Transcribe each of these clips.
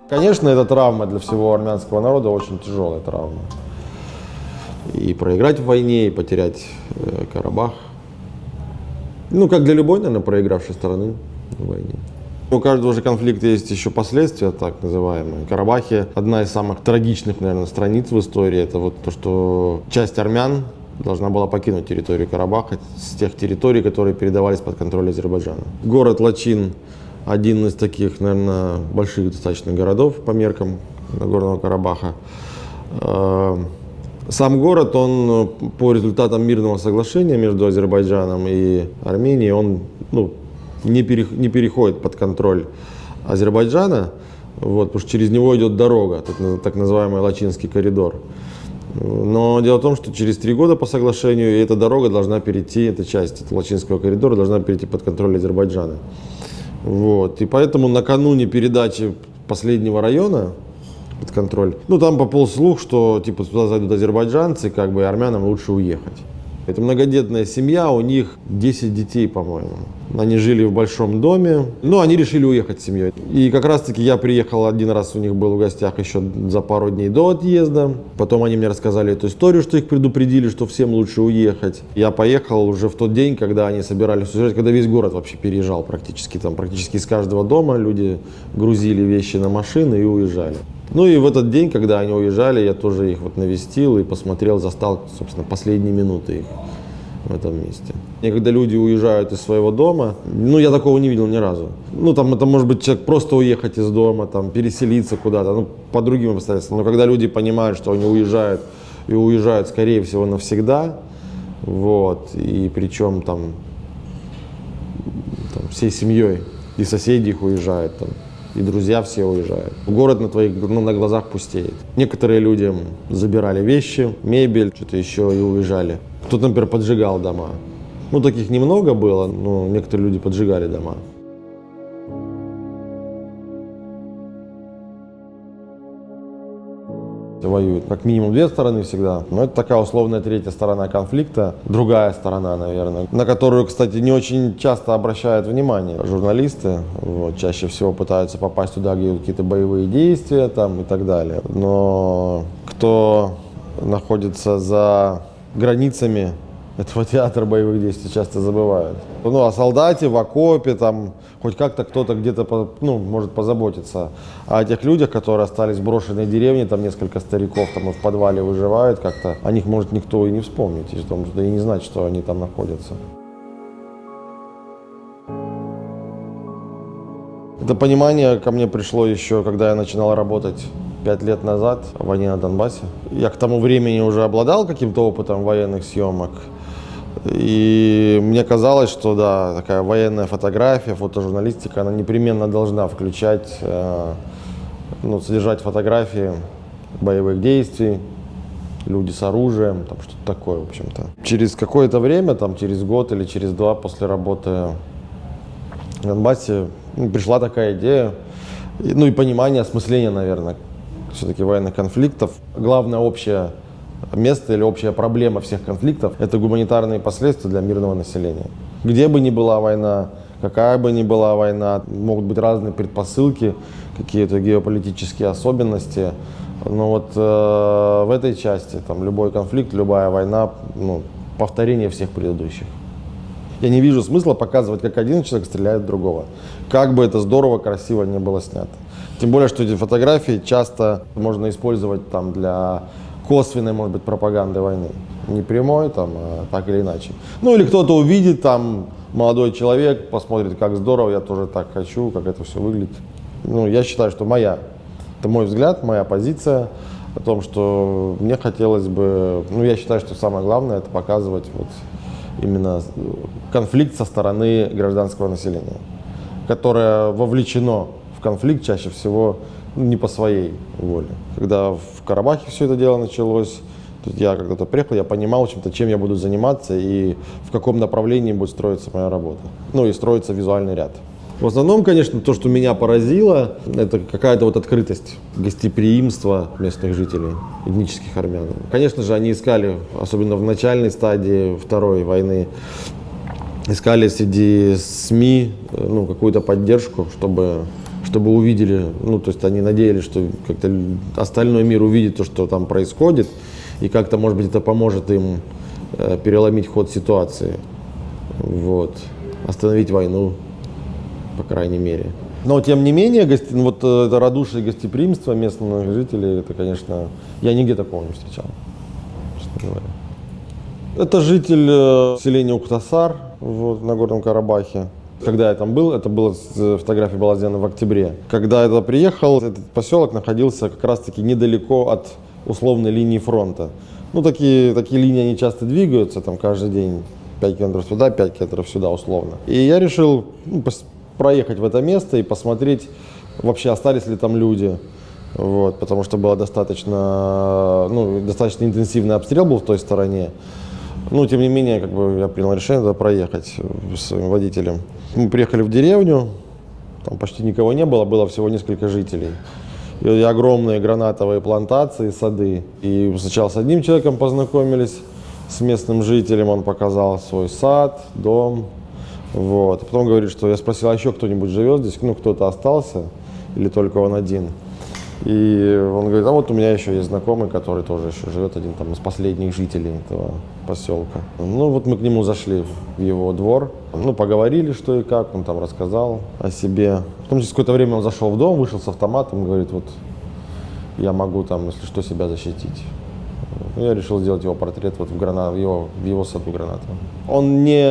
Конечно, это травма для всего армянского народа, очень тяжелая травма. И проиграть в войне, и потерять Карабах. Ну, как для любой, наверное, проигравшей стороны в войне. У каждого же конфликта есть еще последствия, так называемые. В Карабахе одна из самых трагичных, наверное, страниц в истории, это вот то, что часть армян должна была покинуть территорию Карабаха с тех территорий, которые передавались под контроль Азербайджана. Город Лачин – один из таких, наверное, больших достаточно городов по меркам Нагорного Карабаха. Сам город, он по результатам мирного соглашения между Азербайджаном и Арменией, он не переходит под контроль Азербайджана, потому что через него идет дорога, так называемый Лачинский коридор. Но дело в том, что через 3 года по соглашению эта дорога должна перейти, эта часть Лачинского коридора должна перейти под контроль Азербайджана. И поэтому накануне передачи последнего района под контроль, там пополз слух, что типа туда зайдут азербайджанцы, как бы армянам лучше уехать. Это многодетная семья, у них 10 детей, по-моему. Они жили в большом доме, но они решили уехать с семьей. И как раз-таки я приехал один раз, у них был в гостях еще за пару дней до отъезда. Потом они мне рассказали эту историю, что их предупредили, что всем лучше уехать. Я поехал уже в тот день, когда они собирались уезжать, когда весь город вообще переезжал практически. Там практически из каждого дома люди грузили вещи на машины и уезжали. И в этот день, когда они уезжали, я тоже их навестил и посмотрел, застал, собственно, последние минуты их в этом месте. И когда люди уезжают из своего дома, я такого не видел ни разу. Это может быть человек просто уехать из дома, переселиться куда-то, по другим обстоятельствам. Но когда люди понимают, что они уезжают, и уезжают, скорее всего, навсегда, и причем всей семьей, и соседи их уезжают, и друзья все уезжают. Город на глазах пустеет. Некоторые люди забирали вещи, мебель, что-то еще и уезжали. Кто-то, например, поджигал дома. Таких немного было, но некоторые люди поджигали дома. Воюют как минимум 2 стороны всегда, но это такая условная 3-я сторона конфликта, другая сторона, наверное, на которую, кстати, не очень часто обращают внимание журналисты, чаще всего пытаются попасть туда, где какие-то боевые действия и так далее, но кто находится за границами этого театра боевых действий, часто забывают. О солдате в окопе, хоть как-то кто-то где-то может позаботиться. А о тех людях, которые остались в брошенной деревне, несколько стариков в подвале выживают как-то, о них может никто и не вспомнить, и не знать, что они там находятся. Это понимание ко мне пришло еще, когда я начинал работать 5 лет назад в войне на Донбассе. Я к тому времени уже обладал каким-то опытом военных съемок. И мне казалось, что такая военная фотография, фотожурналистика, она непременно должна включать, содержать фотографии боевых действий, люди с оружием, что-то такое, в общем-то. Через какое-то время, через год или через 2 после работы в Донбассе, пришла такая идея, и понимание, осмысление, наверное, все-таки военных конфликтов. Главное общее место или общая проблема всех конфликтов – это гуманитарные последствия для мирного населения. Где бы ни была война, какая бы ни была война, могут быть разные предпосылки, какие-то геополитические особенности. Но в этой части любой конфликт, любая война – повторение всех предыдущих. Я не вижу смысла показывать, как один человек стреляет в другого. Как бы это здорово, красиво не было снято. Тем более, что эти фотографии часто можно использовать для косвенной, может быть, пропаганды войны. Не прямой, а так или иначе. Или кто-то увидит, молодой человек, посмотрит, как здорово, я тоже так хочу, как это все выглядит. Я считаю, что это мой взгляд, моя позиция о том, что мне хотелось бы, я считаю, что самое главное – это показывать именно конфликт со стороны гражданского населения, которое вовлечено в конфликт чаще всего не по своей воле. Когда в Карабахе все это дело началось, я когда-то приехал, я понимал, чем я буду заниматься и в каком направлении будет строиться моя работа. И строится визуальный ряд. В основном, конечно, то, что меня поразило, это какая-то открытость, гостеприимство местных жителей, этнических армян. Конечно же, они искали, особенно в начальной стадии Второй войны, искали среди СМИ какую-то поддержку, чтобы увидели, то есть они надеялись, что как-то остальной мир увидит то, что там происходит, и как-то, может быть, это поможет им переломить ход ситуации, остановить войну, по крайней мере. Но, тем не менее, это радушие и гостеприимство местных жителей, это, конечно, я нигде такого не встречал, честно говоря. Это житель селения Уктасар в Нагорном Карабахе. Когда я там был, фотография была сделана в октябре. Когда я туда приехал, этот поселок находился как раз-таки недалеко от условной линии фронта. Такие линии, они часто двигаются, там каждый день 5 километров туда, 5 километров сюда условно. И я решил проехать в это место и посмотреть, вообще остались ли там люди. Потому что был достаточно интенсивный обстрел был в той стороне. Тем не менее, я принял решение туда проехать с своим водителем. Мы приехали в деревню, там почти никого не было, было всего несколько жителей. И огромные гранатовые плантации, сады. И сначала с одним человеком познакомились, с местным жителем, он показал свой сад, дом. А потом говорит, что я спросил, а еще кто-нибудь живет здесь, кто-то остался или только он один. И он говорит, а вот у меня еще есть знакомый, который тоже еще живет, один там из последних жителей этого поселка. Мы к нему зашли в его двор, поговорили, что и как, он там рассказал о себе. Потом через какое-то время он зашел в дом, вышел с автоматом, говорит, я могу там, если что, себя защитить. Я решил сделать его портрет в его саду гранатовом. Он не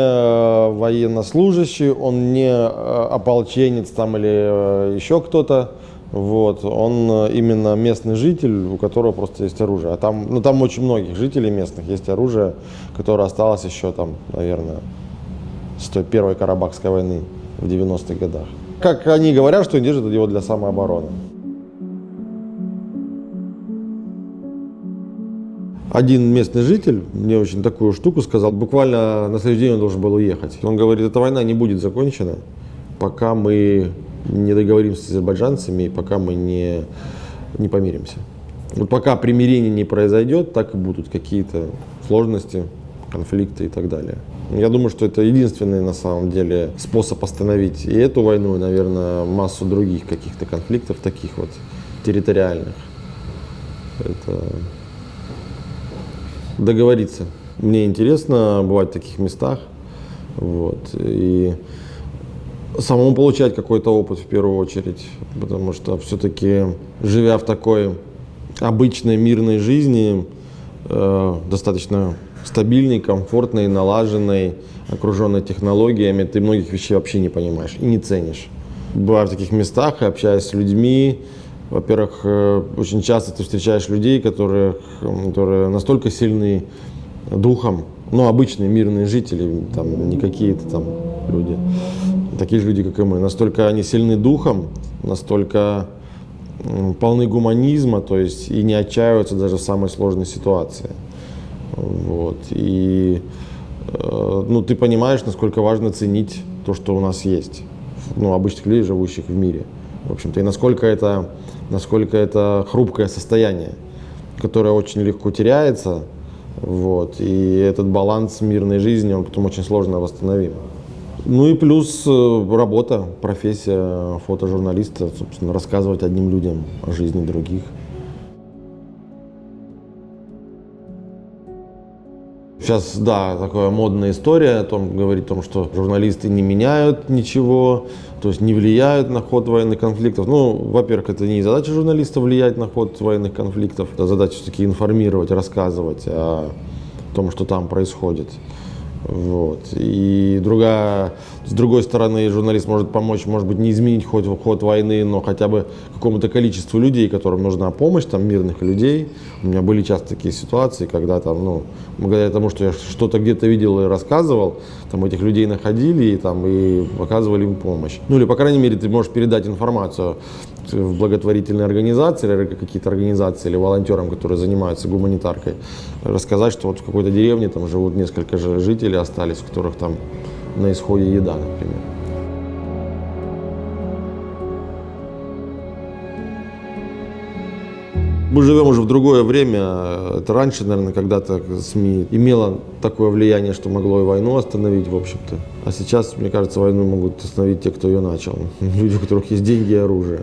военнослужащий, он не ополченец там или еще кто-то. Он именно местный житель, у которого просто есть оружие. А там очень многих жителей местных есть оружие, которое осталось еще там, наверное, с той первой Карабахской войны в 90-х годах. Как они говорят, что они держат его для самообороны. Один местный житель мне очень такую штуку сказал, буквально на следующий день он должен был уехать. Он говорит, эта война не будет закончена, пока мы не договоримся с азербайджанцами и пока мы не помиримся. Пока примирение не произойдет, так и будут какие-то сложности, конфликты и так далее. Я думаю, что это единственный на самом деле способ остановить и эту войну, и, наверное, массу других каких-то конфликтов, таких территориальных. Это договориться. Мне интересно бывать в таких местах, и самому получать какой-то опыт в первую очередь, потому что все-таки, живя в такой обычной мирной жизни, достаточно стабильной, комфортной, налаженной, окруженной технологиями, ты многих вещей вообще не понимаешь и не ценишь. Бывая в таких местах и общаясь с людьми, во-первых, очень часто ты встречаешь людей, которые настолько сильны духом, обычные мирные жители, там, не какие-то там люди, такие же люди, как и мы, настолько они сильны духом, настолько полны гуманизма, то есть и не отчаиваются даже в самой сложной ситуации. И ты понимаешь, насколько важно ценить то, что у нас есть, обычных людей, живущих в мире. В общем-то, и насколько это хрупкое состояние, которое очень легко теряется, и этот баланс мирной жизни, он потом очень сложно восстановим. И плюс работа, профессия фотожурналиста, собственно, рассказывать одним людям о жизни других. Сейчас, такая модная история говорит о том, что журналисты не меняют ничего, то есть не влияют на ход военных конфликтов. Во-первых, это не задача журналиста влиять на ход военных конфликтов, это задача все-таки информировать, рассказывать о том, что там происходит. И с другой стороны, журналист может помочь, может быть, не изменить ход войны, но хотя бы какому-то количеству людей, которым нужна помощь, мирных людей. У меня были часто такие ситуации, когда благодаря тому, что я что-то где-то видел и рассказывал, этих людей находили и оказывали им помощь. Или, по крайней мере, ты можешь передать информацию в благотворительные организации, или какие-то организации, или волонтерам, которые занимаются гуманитаркой, рассказать, что в какой-то деревне живут несколько же жителей, остались, у которых на исходе еда, например. Мы живем уже в другое время. Это раньше, наверное, когда-то СМИ имело такое влияние, что могло и войну остановить, в общем-то. А сейчас, мне кажется, войну могут остановить те, кто ее начал. Люди, у которых есть деньги и оружие.